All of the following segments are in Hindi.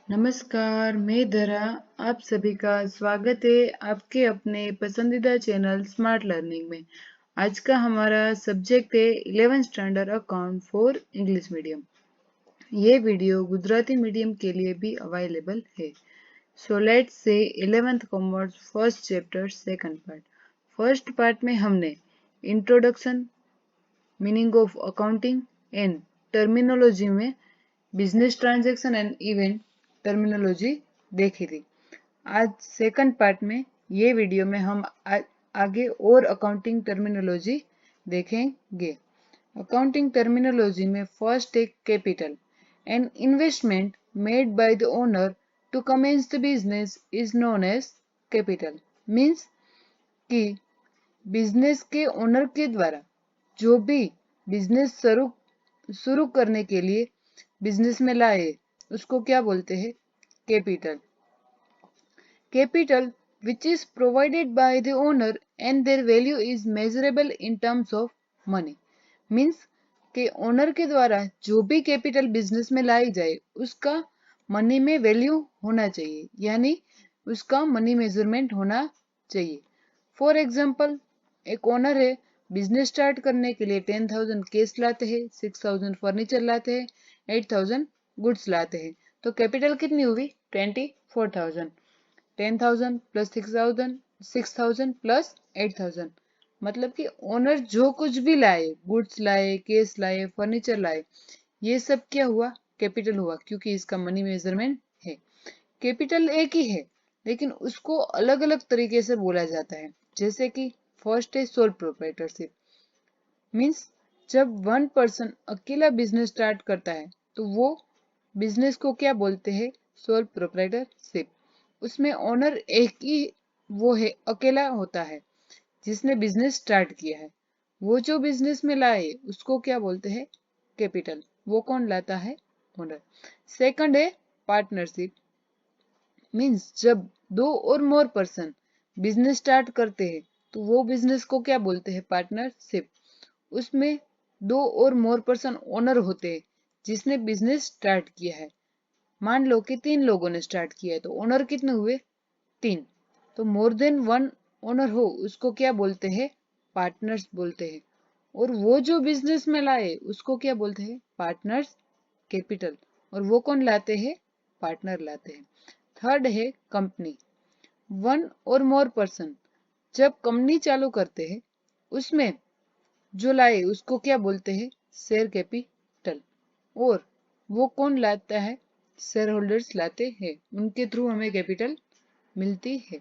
नमस्कार, मैं धरा। आप सभी का स्वागत है आपके अपने पसंदीदा चैनल स्मार्ट लर्निंग में। आज का हमारा सब्जेक्ट है 11th standard account for English medium. ये वीडियो गुजराती मीडियम के लिए भी अवेलेबल है। So let's see 11th commerce first chapter second part. First part में हमने introduction, meaning of accounting and terminology में business transaction and event terminology देखी थी। आज सेकंड पार्ट में ये वीडियो में हम आगे और अकाउंटिंग टर्मिनोलॉजी देखेंगे। अकाउंटिंग टर्मिनोलॉजी में फर्स्ट है capital. An investment made by the owner to commence the business is known as capital. Means कि बिजनेस के ओनर के द्वारा जो भी बिजनेस शुरू करने के लिए बिजनेस में लाए उसको क्या बोलते हैं? Capital. Capital which is provided by the owner and their value is measurable in terms of money। Means के ओनर के द्वारा जो भी कैपिटल बिजनेस में लाई जाए उसका मनी में वैल्यू होना चाहिए, यानी उसका मनी मेजरमेंट होना चाहिए। फॉर एग्जाम्पल, एक ओनर है, बिजनेस स्टार्ट करने के लिए 10,000 कैश लाते हैं, 6,000 फर्नीचर लाते हैं, 8,000 गुड्स लाते हैं, तो कैपिटल कितनी हुई? 24,000। 10,000 प्लस 6,000 प्लस 8,000, मतलब कि ओनर जो कुछ भी लाए, गुड्स लाए, केस लाए, फर्नीचर लाए, ये सब क्या हुआ? कैपिटल हुआ, क्योंकि इसका मनी मेजरमेंट है। कैपिटल एक ही है लेकिन उसको अलग अलग तरीके से बोला जाता है। जैसे कि फर्स्ट है सोल प्रोप्राइटरशिप। मीन्स जब वन पर्सन अकेला बिजनेस स्टार्ट करता है तो वो बिजनेस को क्या बोलते हैं? Sole proprietorship. उसमें ओनर एक ही वो है, अकेला होता है जिसने बिजनेस स्टार्ट किया है। वो जो बिजनेस में लाए उसको क्या बोलते हैं? कैपिटल। वो कौन लाता है? ओनर। सेकंड है पार्टनरशिप। मीन्स जब दो और मोर पर्सन बिजनेस स्टार्ट करते हैं तो वो बिजनेस को क्या बोलते हैं? पार्टनरशिप। उसमें दो और मोर पर्सन ओनर होते हैं जिसने बिजनेस स्टार्ट किया है। मान लो कि 3 लोगों ने स्टार्ट किया है तो ओनर कितने हुए? 3। तो मोर देन वन ओनर हो उसको क्या बोलते हैं? पार्टनर्स बोलते हैं। और वो जो बिजनेस में लाए उसको क्या बोलते हैं? Partners capital. और वो कौन लाते हैं? पार्टनर लाते हैं। थर्ड है कंपनी। वन और मोर पर्सन जब कंपनी चालू करते हैं उसमें जो लाए उसको क्या बोलते हैं? Share capital. और वो कौन लाता है? शेयर होल्डर्स लाते हैं, उनके थ्रू हमें कैपिटल मिलती है।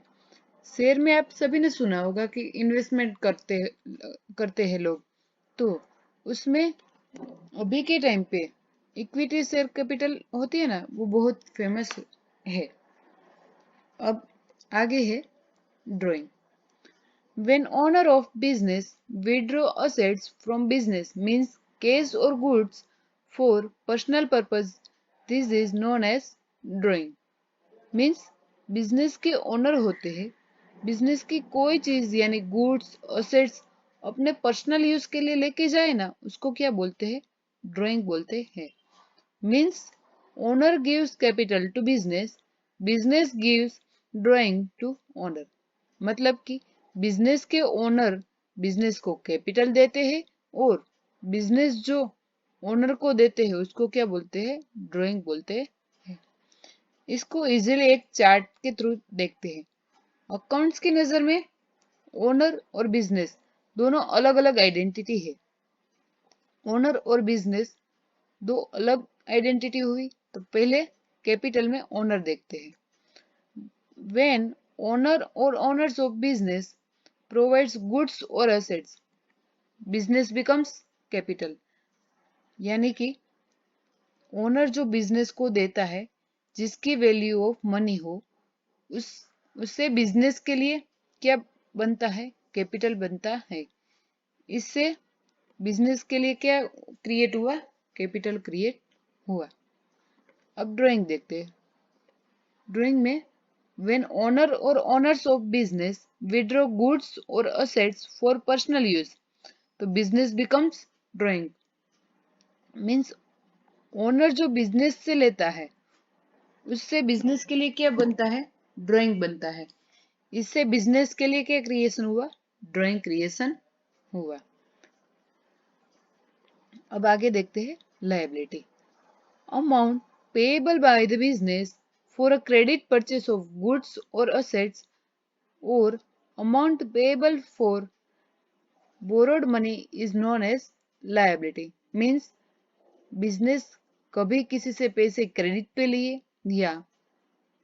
शेयर में आप सभी ने सुना होगा कि इन्वेस्टमेंट करते हैं लोग, तो उसमें अभी के टाइम पे इक्विटी शेयर कैपिटल होती है ना, वो बहुत फेमस है। अब आगे है drawing. When owner of business withdraw assets from business means cash or goods for personal purpose, this is known as drawing। Means business के ओनर होते हैं, बिजनेस की कोई चीज यानी गुड्स असेट्स अपने पर्सनल यूज के लिए लेके जाए ना, उसको क्या बोलते हैं? ड्राइंग बोलते हैं। Means owner gives capital to business, business gives drawing to owner. मतलब कि बिजनेस के ओनर बिजनेस को कैपिटल देते हैं और बिजनेस जो ओनर को देते हैं उसको क्या बोलते हैं? ड्राइंग बोलते हैं। इसको इजीली एक चार्ट के थ्रू देखते हैं। अकाउंट्स की नजर में ओनर और बिजनेस दोनों अलग अलग आइडेंटिटी है। ओनर और बिजनेस दो अलग आइडेंटिटी हुई, तो पहले कैपिटल में ओनर देखते हैं। When owner or owners of business provides goods or assets, business becomes capital। यानी कि ओनर जो बिजनेस को देता है जिसकी वैल्यू ऑफ मनी हो, उस उससे बिजनेस के लिए क्या बनता है? कैपिटल बनता है। इससे बिजनेस के लिए क्या क्रिएट हुआ? कैपिटल क्रिएट हुआ। अब ड्राइंग देखते हैं। ड्राइंग में when owner or owners of business withdraw goods or assets for personal use, तो business becomes drawing। Means owner जो बिजनेस से लेता है उससे बिजनेस के लिए क्या बनता है? ड्राइंग बनता है। इससे बिजनेस के लिए क्या क्रिएशन हुआ? ड्राइंग क्रिएशन हुआ। अब आगे देखते हैं liability. Amount payable by the business for a credit purchase of goods और असेट्स और amount payable for borrowed money is known as liability. Means business कभी किसी से पैसे क्रेडिट पे लिए या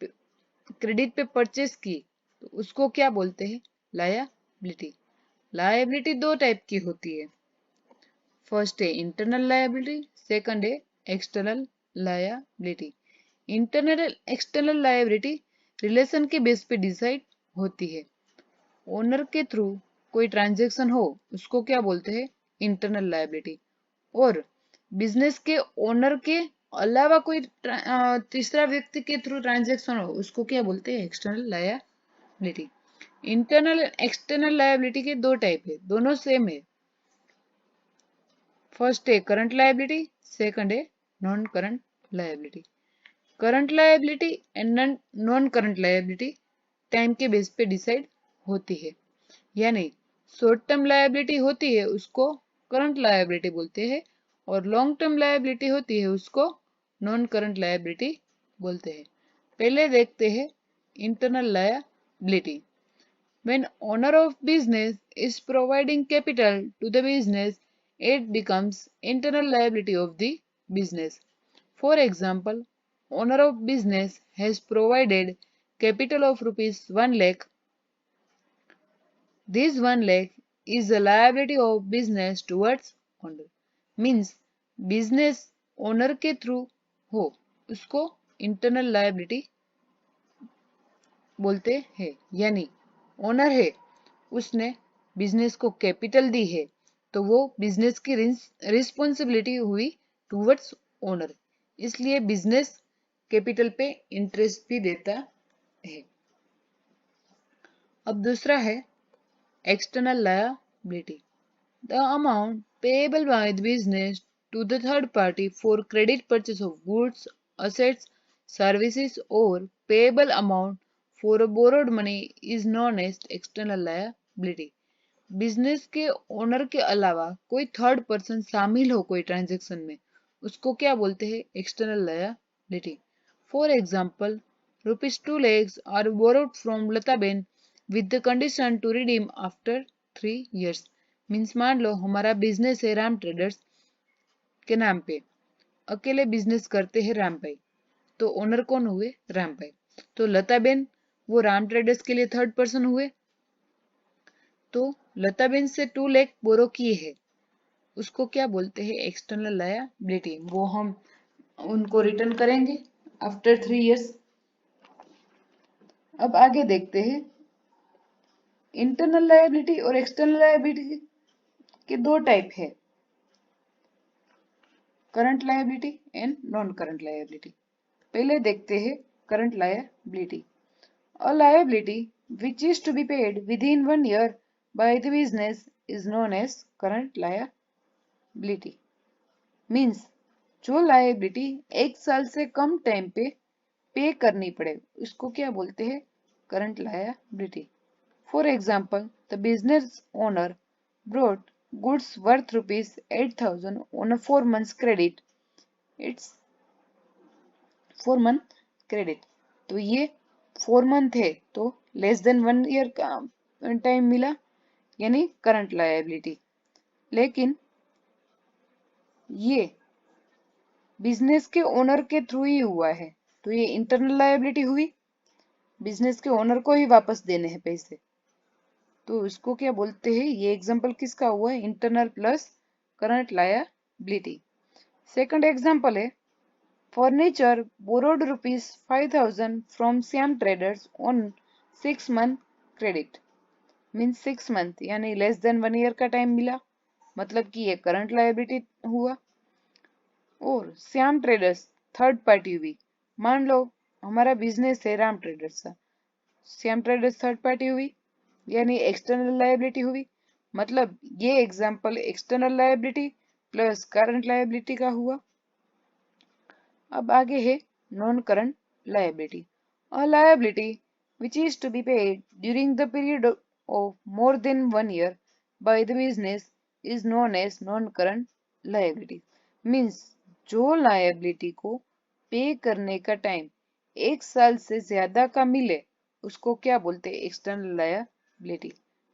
क्रेडिट पे परचेस की तो उसको क्या बोलते हैं? लायबिलिटी। लायबिलिटी दो टाइप की होती है। फर्स्ट है इंटरनल लायबिलिटी, सेकंड है external liability. Internal external liability relation के बेस पे डिसाइड होती है। ओनर के थ्रू कोई ट्रांजैक्शन हो उसको क्या बोलते हैं? Internal liability. और बिजनेस के ओनर के अलावा कोई तीसरा व्यक्ति के थ्रू ट्रांजैक्शन हो उसको क्या बोलते हैं? External liability. Internal external liability के दो टाइप है, दोनों सेम है। फर्स्ट है करंट लायबिलिटी, सेकंड है non current liability. Current liability and non current liability time के बेस पे डिसाइड होती है। यानी शॉर्ट टर्म लायबिलिटी होती है उसको करंट लायबिलिटी बोलते हैं और लॉन्ग टर्म लायबिलिटी होती है उसको नॉन करंट लायबिलिटी बोलते हैं। पहले देखते हैं internal liability. When owner of business is providing capital to the business, it becomes internal liability of the business. For example, owner of business has provided capital of rupees 1 lakh. This 1 lakh is a liability of business towards owner. Means business owner के through हो उसको internal liability बोलते हैं। यानी ओनर है उसने बिजनेस को कैपिटल दी है तो वो बिजनेस की रिस्पॉन्सिबिलिटी हुई टूवर्ड्स ओनर, इसलिए बिजनेस कैपिटल पे इंटरेस्ट भी देता है। अब दूसरा है external liability. The amount payable by the business to the third party for credit purchase of goods, assets, services और payable amount for borrowed money is known as external liability. Business के ओनर के अलावा कोई थर्ड पर्सन शामिल हो कोई ट्रांजेक्शन में उसको क्या बोलते हैं? External liability. For example, ₹2 lakhs are borrowed from Lataben with the condition to redeem after 3 years। Means मान लो हमारा बिजनेस है राम ट्रेडर्स के नाम पे, अकेले बिजनेस करते हैं राम भाई, तो ओनर कौन हुए? राम भाई। तो लताबेन वो राम ट्रेडर्स के लिए थर्ड पर्सन हुए, तो लताबेन से 2 लाख बोरो किए हैं उसको क्या बोलते हैं? External liability. वो हम उनको रिटर्न करेंगे आफ्टर 3 years। अब आगे देखते हैं इंटरनल लायबिलिटी और एक्सटर्नल लायबिलिटी के दो टाइप है, current liability and non current liability. पहले देखते हैं current liability. A liability which is to be paid within 1 year by the business is known as current liability। Means जो लायबिलिटी 1 साल से कम टाइम पे करनी पड़े उसको क्या बोलते हैं? Current liability. For example, the business owner brought goods worth ₹8,000 on a 4 months credit. It's 4 month credit, तो ये 4 month है तो लेस देन 1 year का टाइम मिला यानी करंट लायबिलिटी। लेकिन ये बिजनेस के ओनर के थ्रू ही हुआ है तो ये इंटरनल लायबिलिटी हुई, बिजनेस के ओनर को ही वापस देने हैं पैसे, तो इसको क्या बोलते हैं? ये एग्जांपल किसका हुआ है? Internal plus current liability. Second example है furniture borrowed ₹5,000 from Shyam traders on 6 month credit. Means 6 month यानी लेस देन 1 year का टाइम मिला, मतलब कि ये करंट लायबिलिटी हुआ। और श्याम ट्रेडर्स थर्ड पार्टी हुई, मान लो हमारा बिजनेस है राम ट्रेडर्स का, श्याम ट्रेडर्स थर्ड पार्टी हुई यानी एक्सटर्नल लायबिलिटी हुई, मतलब ये example external liability plus current liability का हुआ। अब आगे है non current liability. A liability which is to be paid during the period of more than 1 year by the business is known as non-current liability. Means जो liability को पे करने का टाइम 1 साल से ज्यादा का मिले उसको क्या बोलते हैं? External liability.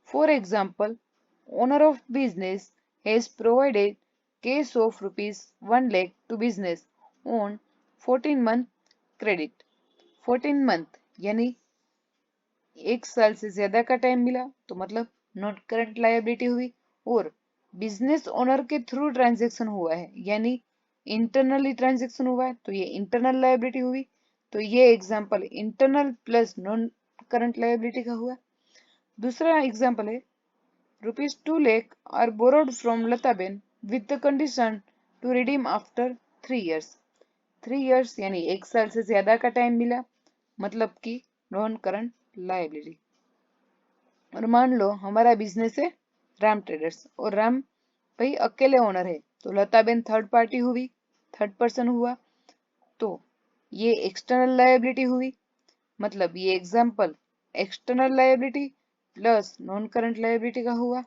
For example, owner of business has provided cash of rupees 1 lakh to business on 14-month credit. 14 month यानी 1 साल से ज्यादा का टाइम मिला तो मतलब नॉट करंट लायबिलिटी हुई. और बिजनेस ओनर के थ्रू ट्रांजेक्शन हुआ है यानी इंटरनली ट्रांजेक्शन हुआ है तो ये इंटरनल लायबिलिटी हुई. तो ये example internal plus non current liability का हुआ. दूसरा एग्जांपल है ₹2 lakh are borrowed from Lataben with the condition to redeem after 3 years. 3 years यानी 1 साल से ज्यादा का टाइम मिला मतलब कि नॉन करंट लायबिलिटी. और मान लो हमारा बिजनेस है राम ट्रेडर्स और राम भाई अकेले ओनर है तो लताबेन थर्ड पार्टी हुई, थर्ड पर्सन हुआ तो ये एक्सटर्नल लायबिलिटी हुई. मतलब ये example external liability plus non current liability का हुआ.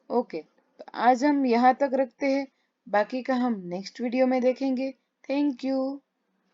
ओके, तो आज हम यहाँ तक रखते हैं, बाकी का हम नेक्स्ट वीडियो में देखेंगे. Thank you.